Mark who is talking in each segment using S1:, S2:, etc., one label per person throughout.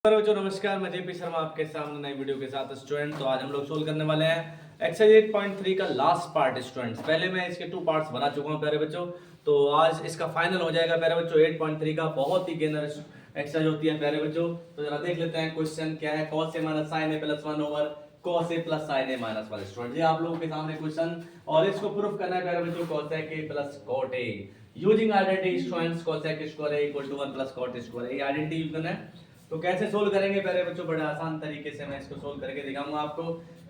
S1: बच्चों नमस्कार, मैं जेपी शर्मा आपके सामने नई वीडियो के साथ स्टूडेंट। तो आज हम लोग सोल्व करने वाले हैं एक्सरसाइज 8.3 का लास्ट पार्ट स्टूडेंट्स। पहले मैं इसके 2 पार्ट्स बना चुका हूं प्यारे बच्चों, तो आज इसका फाइनल हो जाएगा प्यारे बच्चों। 8.3 का बहुत ही गेनर एक्सरसाइज होती है प्यारे बच्चों। तो जरा देख लेते हैं क्वेश्चन क्या है। cos a minus sin a plus 1 over cos a plus sin a minus 1 student, ये आप लोगों के सामने क्वेश्चन और इसको प्रूफ करना है प्यारे बच्चों। cos a plus cot a using identity students, cos a square a equal to 1 plus cot square, ये आइडेंटिटी यूज करना है। तो कैसे सोल्व करेंगे प्यारे बच्चों, बड़े आसान तरीके से मैं इसको सोल्व करके दिखाऊंगा आपको।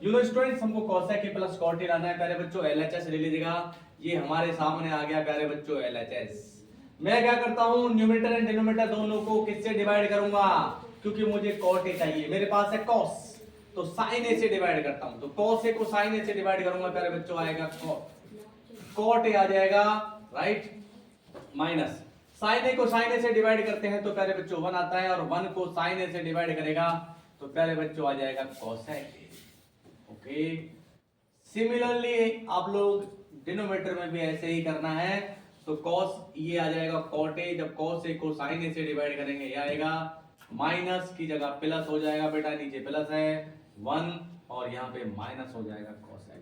S1: यू नो स्टूडेंट्स, हमको cos a plus cot a लाना है प्यारे बच्चों। LHS ले लीजिएगा, ये हमारे सामने आ गया प्यारे बच्चों LHS। मैं क्या करता हूं, न्यूमरेटर एंड डिनोमिनेटर दोनों को किससे डिवाइड करूंगा, क्योंकि मुझे cot a चाहिए। मेरे पास है cos, तो sin a से डिवाइड करता हूं। तो cos a को sin a से डिवाइड करूंगा प्यारे बच्चों, आएगा cot a आ जाएगा, राइट, माइनस sin a को sin a से डिवाइड करते हैं तो प्यारे बच्चों 1 आता है, और 1 को sin a से डिवाइड करेगा तो प्यारे बच्चों आ जाएगा cos a। ओके, सिमिलरली आप लोग डिनोमिनेटर में भी ऐसे ही करना है। तो cos ये आ जाएगा cot a, जब cos a को sin a से डिवाइड करेंगे ये आएगा, माइनस की जगह प्लस हो जाएगा बेटा, नीचे प्लस है 1 और यहाँ पे माइनस हो जाएगा cos a।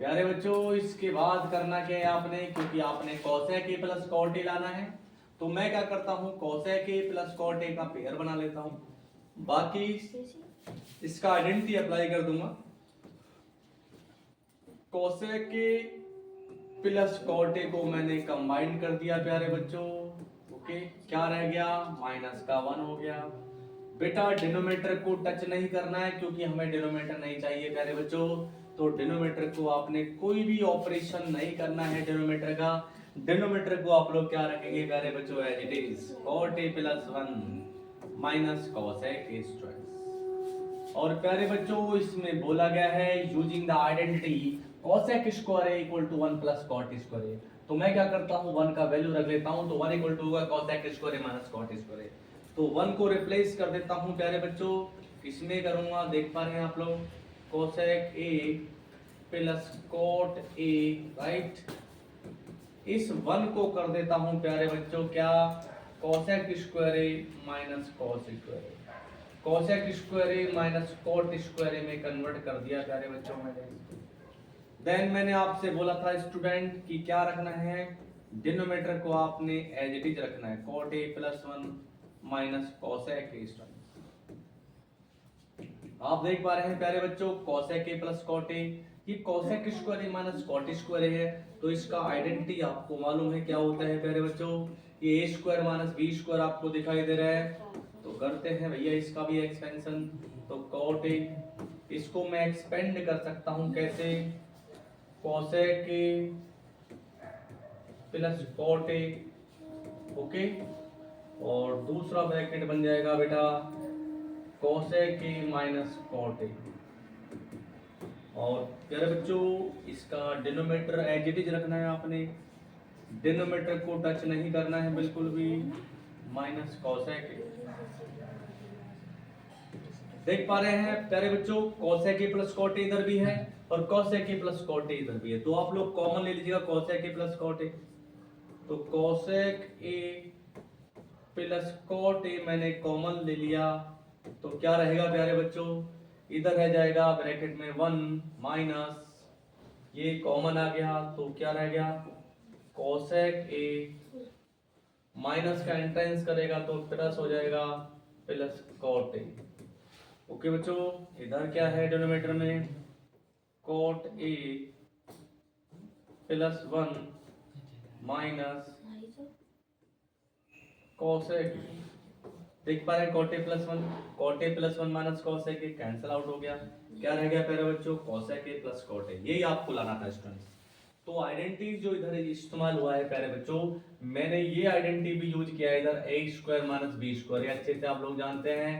S1: प्यारे बच्चों इसके बाद करना क्या है आपने, क्योंकि आपने cos a plus cot a लाना है, तो मैं क्या करता हूं, cos a plus cot a का पेयर बना लेता हूं, बाकी इसका आइडेंटिटी अप्लाई कर दूंगा। cos a plus cot a को मैंने कंबाइन कर दिया प्यारे बच्चों। ओके, क्या रह गया, माइनस का 1 हो गया। बेटा डिनोमिनेटर को टच नहीं करना है, क्योंकि हमें डिनोमिनेटर नहीं चाहिए प्यारे बच्चों। तो डिनोमिनेटर को आपने कोई भी ऑपरेशन नहीं करना है डिनोमिनेटर का। डिनोमिनेटर को आप लोग क्या रखेंगे प्यारे बच्चों, as it is cot a plus 1 minus cos a के स्क्वायर। और प्यारे बच्चों इसमें बोला गया है using the identity cos a square a equal to 1 plus cot square a। तो मैं क्या करता हूं, 1 का वैल्यू रख लेता हूं, तो 1 इक्वल टू होगा cos a square a minus cot square a। तो 1 को रिप्लेस कर देता हूं प्यारे बच्चों, किसमें करूंगा, देख पा रहे हैं आप लोग, cos a plus cot a, right. इस 1 को कर देता हूं प्यारे बच्चों क्या, cos square a minus cos square a, cos square a minus cot square a में कन्वर्ट कर दिया प्यारे बच्चों मैंने। देन मैंने आपसे बोला था स्टूडेंट कि क्या रखना है, डिनोमिनेटर को आपने एज इट इज रखना है, cot a plus 1 minus cos a के स्क्वायर। आप देख पा रहे हैं प्यारे बच्चों cos a plus cot a, ये cos a square a minus cot square है। तो इसका आइडेंटिटी आपको मालूम है क्या होता है प्यारे बच्चों, ये a square minus b square आपको दिखाई दे रहा है। तो करते हैं भैया इसका भी एक्सपेंशन। तो cot a, इसको मैं एक्सपेंड कर सकता हूं कैसे, cos a plus cot a, okay, और दूसरा ब्रैकेट बन जाएगा बेटा cos a minus cot a। और प्यारे बच्चों इसका डिनोमिनेटर एज इट इज रखना है आपने, डिनोमिनेटर को टच नहीं करना है बिल्कुल भी, माइनस cos a। देख पा रहे हैं प्यारे बच्चों cos a plus cot a इधर भी है और cos a plus cot a इधर भी है, तो आप लोग कॉमन ले लीजिएगा cos a plus cot a। तो cos a plus cot a मैंने कॉमन ले लिया, तो क्या रहेगा प्यारे बच्चों, इधर रह जाएगा ब्रैकेट में 1 माइनस, ये कॉमन आ गया, तो क्या रह गया, cos a माइनस का एंट्रेंस करेगा तो प्लस हो जाएगा प्लस cot a। ओके बच्चों, इधर क्या है डिनोमिनेटर में, cot a plus 1 minus cos a। देख पा रहे हैं cot a plus 1 minus cos a cancel out हो गया, क्या रह गया प्यारे बच्चों, cos a plus cot a। यही आपको लाना था स्टूडेंट्स। तो आइडेंटिटी जो इधर इस्तेमाल हुआ है प्यारे बच्चों, मैंने ये आइडेंटिटी भी यूज किया है इधर a square minus b square, अच्छे से आप लोग जानते हैं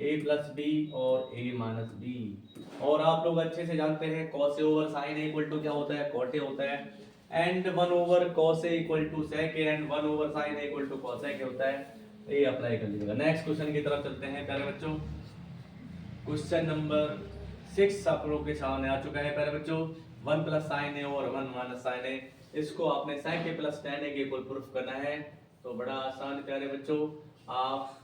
S1: a प्लस b और a माइनस b। और आप लोग अच्छे से जानते हैं cos a over sin a equal to क्या होता है, cot a होता है, and 1 over cos a equal to sec a and 1 over sin a equal to cos a होता है। ये अप्लाई कर लीजिएगा। नेक्स्ट क्वेश्चन की तरफ चलते हैं प्यारे बच्चों। क्वेश्चन नंबर 6 आप लोगों के सामने आ चुका है प्यारे बच्चों, 1 प्लस sin a और 1 माइनस sin a, इसको आपने sec a plus tan a के इक्वल प्रूफ करना है। तो बड़ा आसान प्यारे बच्चों, आप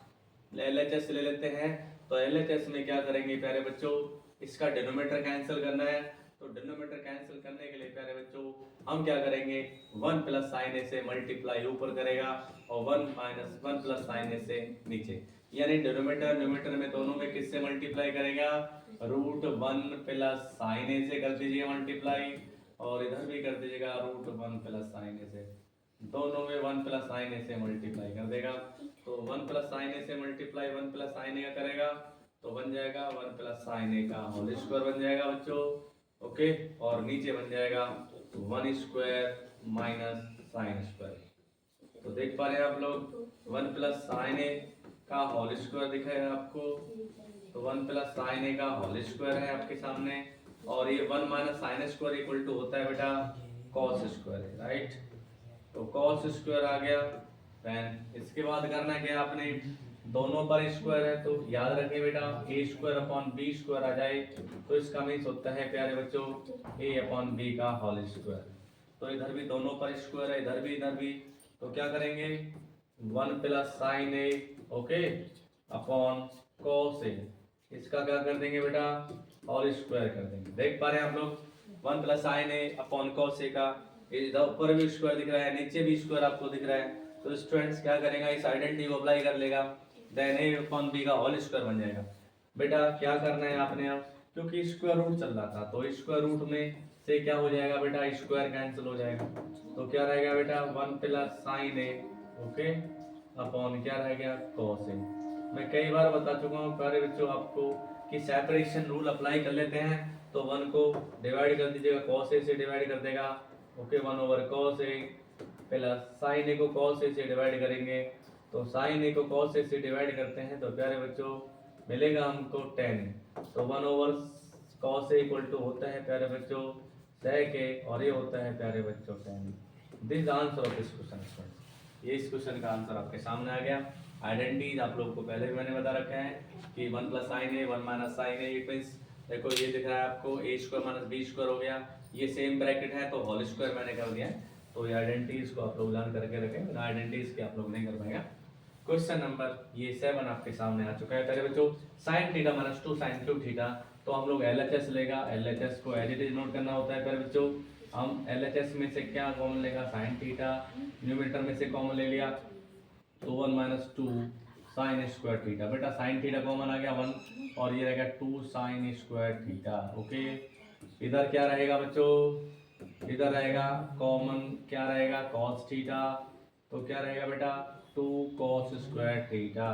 S1: ले LHS ले लेते हैं। तो LHS में क्या करेंगे प्यारे बच्चों, इसका डिनोमिनेटर कैंसिल करना है। तो डिनोमिनेटर कैंसिल करने के लिए प्यारे बच्चों हम क्या करेंगे, 1 प्लस साइन ए से मल्टीप्लाई ऊपर करेगा और 1 माइनस 1 प्लस साइन ए से नीचे, यानी डिनोमिनेटर न्यूमरेटर में दोनों में किससे मल्टीप्लाई करेगा, रूट 1 प्लस साइन ए से कर दीजिए मल्टीप्लाई, और इधर भी कर दीजिएगा रूट 1 प्लस साइन ए से, दोनों में 1 प्लस साइन ए से मल्टीप्लाई कर देगा। तो 1 प्लस साइन ए से मल्टीप्लाई 1 प्लस साइन ए का करेगा तो बन जाएगा 1 प्लस साइन ए का होल स्क्वायर बन जाएगा बच्चों, ओके, और नीचे बन जाएगा 1 स्क्वायर माइनस साइन स्क्वायर। तो देख पा रहे हैं आप लोग 1 प्लस साइन ए का होल स्क्वायर दिखा है आपको, तो 1 प्लस साइन ए का होल स्क्वायर है आपके सामने, और ये 1 minus sine square equal to होता है बेटा कॉस स्क्वायर, राइट। तो कॉस स्क्वायर आ गया। देन इसके बाद करना क्या है आपने, दोनों पर स्क्वायर है तो याद रखें बेटा a square upon b square आ जाए तो इसका मीन्स होता है प्यारे बच्चों a अपॉन b का होल स्क्वायर। तो इधर भी दोनों पर स्क्वायर है, इधर भी, तो क्या करेंगे 1 plus sine A, okay, upon cos A, इसका क्या कर देंगे बेटा होल स्क्वायर कर देंगे। देख पा रहे हैं आप लोग 1 plus sine A upon cos A का, इधर ऊपर भी स्क्वायर दिख रहा है, नीचे भी स्क्वायर आपको दिख रहा है। तो स्टूडेंट्स क्या करेगा, इस आइडेंटिटी को अप्लाई कर लेगा, देन a अपॉन b का होल स्क्वायर बन जाएगा। बेटा क्या करना है आपने, अब क्योंकि स्क्वायर रूट चल रहा था तो स्क्वायर रूट में से क्या हो जाएगा बेटा, स्क्वायर कैंसिल हो जाएगा, तो क्या रहेगा बेटा 1 प्लस साइन ए, ओके, अपॉन क्या रह गया कॉस ए। मैं कई बार बता चुका हूँ प्यारे बच्चों आपको कि सेपरेशन रूल अप्लाई कर लेते हैं, तो 1 को डिवाइड कर दीजिएगा, कॉस ए से डिवाइड कर देगा, ओके, 1 ओवर कॉस ए, प्लस साइन ए को कॉस ए से डिवाइड करेंगे, तो साइन ए को कॉस ए से डिवाइड करते हैं तो प्यारे बच्चों मिलेगा हमको tan, तो 1 over cos a equal to होता है प्यारे बच्चों sec ए, और ये होता है प्यारे बच्चों tan। This answer of this question. ये इस क्वेश्चन का आंसर आपके सामने आ गया। आइडेंटिटीज आप लोगों को पहले भी मैंने बता रखा है कि 1 plus sine a 1 minus sine a, it means देखो ये दिख रहा है आपको a square minus b square हो गया, ये सेम ब्रैकेट है तो होल स्क्वायर मैंने कर दिया। तो ये आइडेंटिटीज को आप लोग लर्न करके रखें, बिना आइडेंटिटीज के आप लोग नहीं कर पाएगा। क्वेश्चन नंबर ये 7 आपके सामने आ चुका है प्यारे बच्चों, sin theta minus 2 sin cube theta. तो हम लोग LHS लेगा, LHS को एज इट इज नोट करना होता है प्यारे बच्चों। हम LHS में से क्या कॉमन लेगा, sin थीटा, न्यूमरेटर में से कॉमन ले लिया तो 1 माइनस 2 sin स्क्वायर थीटा। बेटा sin थीटा कॉमन आ गया 1, और ये रहेगा 2 sin स्क्वायर थीटा, ओके। इधर क्या रहेगा बच्चों, इधर रहेगा कॉमन क्या रहेगा cos थीटा, तो क्या रहेगा बेटा 2 cos square theta,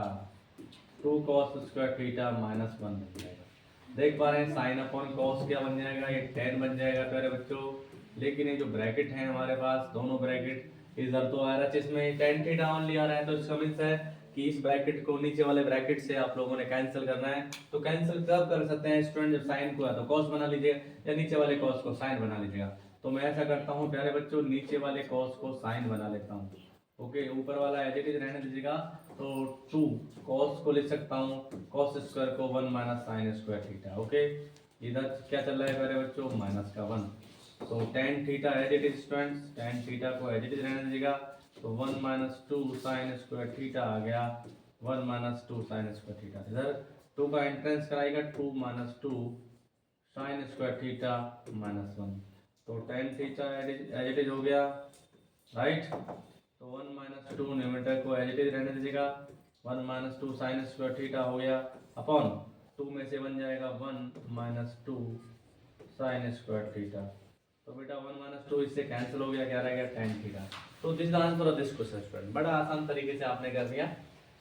S1: 2 cos square theta minus 1 बन जाएगा। देख पा रहे हैं साइन अपॉन कॉस क्या बन जाएगा, ये tan बन जाएगा प्यारे बच्चों। लेकिन ये जो ब्रैकेट है हमारे पास, दोनों ब्रैकेट इधर तो आ रहा है इसमें tan थीटा ओनली आ रहा है, तो इसका मीन्स है कि इस ब्रैकेट को नीचे वाले ब्रैकेट से आप लोगों ने कैंसिल करना है। तो कैंसिल कब कर सकते हैं स्टूडेंट, जब साइन को है तो कॉस बना लीजिए, या नीचे वाले कॉस को साइन बना लीजिएगा। तो मैं ऐसा करता हूँ प्यारे बच्चों, नीचे वाले कॉस को साइन बना लेता हूँ, ओके, ऊपर वाला एज इट इज रहने दीजिएगा। तो 2 कॉस को लिख सकता हूँ, कॉस स्क्वायर को 1 minus sine square theta, okay. इधर क्या चल रहा है प्यारे बच्चों, माइनस का 1, तो tan theta as it is students, tan theta को एज इट इज रहने दीजिएगा। तो 1 माइनस 2 साइन स्क्वायर थीटा आ गया, 1 माइनस 2 साइन स्क्वायर थीटा। इधर 2 का एंट्रेंस कराएगा, 2 minus 2 sine square theta minus 1, तो tan theta as it is हो गया, राइट। तो 1 माइनस 2 न्यूमरेटर को एज इट इज रहने दीजिएगा, 1 माइनस 2 साइन स्क्वायर थीटा हो गया, अपॉन 2 में से बन जाएगा 1 माइनस 2 साइन स्क्वायर थीटा। तो बेटा 1 माइनस 2 इससे कैंसिल हो गया, क्या रह गया tan थीटा। तो this answer of this question student, बड़ा आसान तरीके से आपने कर दिया।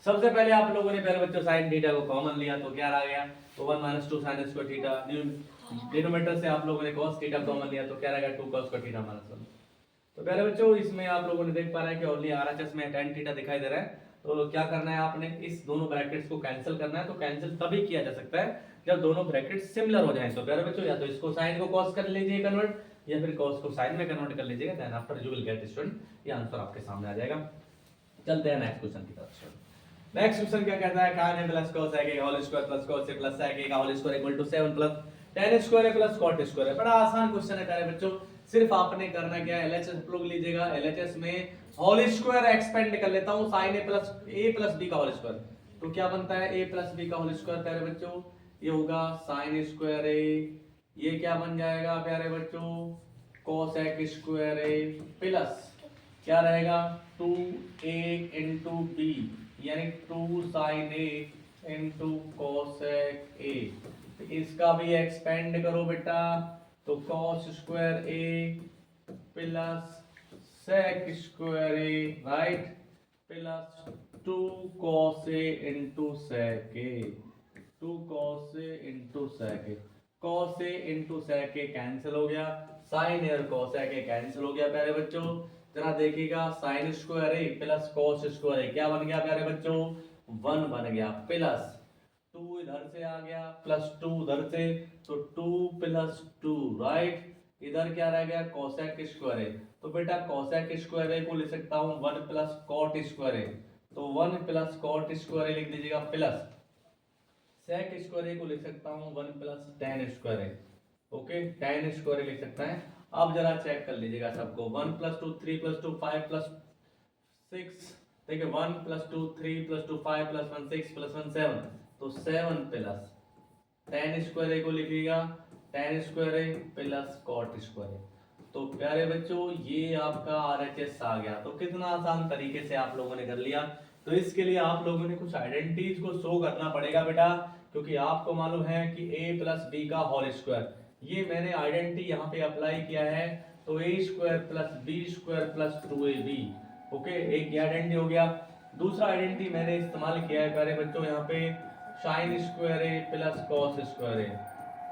S1: सबसे पहले आप लोगों ने पहले बच्चों sin थीटा को कॉमन लिया तो क्या आ गया, तो 1 minus 2 sine square theta. Denominator से आप लोगों ने cos थीटा कॉमन लिया तो क्या रहेगा 2 cos स्क्वायर थीटा माइनस 1। तो प्यारे बच्चों इसमें आप लोगों ने देख पा रहे हैं कि ओनली RHS में tan थीटा दिखाई दे रहा है। तो क्या करना है आपने, इस दोनों ब्रैकेट्स को कैंसिल करना है। तो कैंसिल तभी किया जा सकता है जब दोनों ब्रैकेट्स सिमिलर हो जाएं। तो प्यारे बच्चों या तो इसको sin को cos कर लीजिए कन्वर्ट, या फिर cos को sin में कन्वर्ट कर लीजिएगा, then after you will get student, ये आंसर आपके सामने आ जाएगा। चलते हैं नेक्स्ट क्वेश्चन की तरफ। नेक्स्ट क्वेश्चन क्या कहता है, tan a plus cos a whole square plus cos a plus sec a का whole square equal to 7 plus tan square a plus cot square है। बड़ा आसान क्वेश्चन है प्यारे बच्चों, सिर्फ आपने करना क्या है, LHS लोग लीजिएगा, LHS में होल स्क्वायर एक्सपेंड कर लेता हूं sin a प्लस b का होल स्क्वायर। तो क्या बनता है a प्लस बी का होल स्क्वायर प्यारे बच्चों, ये होगा साइन स्क्वायर ए, ये क्या बन जाएगा प्यारे बच्चों कोसेक स्क्वायर ए, प्लस क्या रहेगा 2a इंटू बी यानी 2 sine a into cosec a. इसका भी एक्सपेंड करो बेटा, तो cos square a plus sec square a, right, plus 2 cos a into sec a, 2 cos a into sec a. Cos a into sec a cancel हो गया, sign ए और cosec ए cancel हो गया प्यारे बच्चों। जरा देखिएगा sine square a plus cos square ए क्या बन गया प्यारे बच्चों 1 बन गया, प्लस 2 इधर से आ गया प्लस 2 उधर से, तो 2 प्लस 2, राइट, इधर क्या रह गया कोसेक स्क्वायर ए, तो बेटा कोसेक स्क्वायर ए को लिख सकता हूं 1 प्लस कॉट स्क्वायर ए, तो 1 प्लस कॉट स्क्वायर ए लिख दीजिएगा, प्लस सेक स्क्वायर ए को लिख सकता हूं 1 प्लस टेन स्क्वायर ए, ओके टेन स्क्वायर ए लिख सकता है। अब जरा चेक कर लीजिएगा सबको, 1 प्लस 2 3 प्लस 2 5 प्लस 6, देखिए 1 प्लस 2 3 प्लस 2 5 प्लस 1 6 प्लस 1 7, तो 7 प्लस टेन स्क्वायर ए को लिखिएगा ten square a plus cot square ए। तो प्यारे बच्चों ये आपका RHS आ गया। तो कितना आसान तरीके से आप लोगों ने कर लिया। तो इसके लिए आप लोगों ने कुछ आइडेंटिटीज को शो करना पड़ेगा बेटा, क्योंकि आपको मालूम है कि a प्लस बी का होल स्क्वायर, ये मैंने आइडेंटिटी यहाँ पे अप्लाई किया है, तो a square plus b square plus 2ab, okay एक ये आइडेंटिटी हो गया। दूसरा आइडेंटिटी मैंने इस्तेमाल किया है प्यारे बच्चों यहाँ पे sine square a plus cos square ए,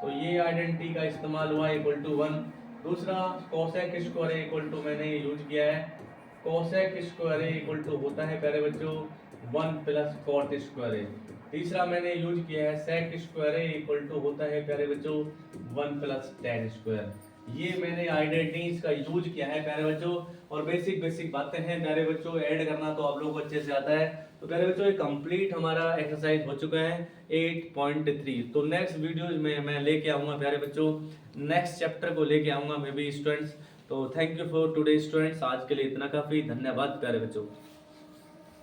S1: तो ये आइडेंटिटी का इस्तेमाल हुआ इक्वल टू 1। दूसरा cosec square a equal to मैंने यूज किया है, cosec square a equal to होता है प्यारे बच्चों 1 प्लस कॉट स्क्वायर ए। तीसरा मैंने यूज किया है sec square a equal to होता है प्यारे बच्चों 1 प्लस टेन स्क्वायर। ये मैंने आइडेंटिटीज का यूज किया है प्यारे बच्चों, और बेसिक बातें हैं प्यारे बच्चों, ऐड करना तो आप लोगों को अच्छे से आता है। तो प्यारे बच्चों ये कंप्लीट हमारा एक्सरसाइज हो चुका है 8.3। तो नेक्स्ट वीडियो में मैं लेके आऊंगा प्यारे बच्चों, नेक्स्ट चैप्टर को लेके आऊंगा मे बी स्टूडेंट्स। तो thank you for today students, आज के लिए इतना काफी, धन्यवाद प्यारे बच्चों।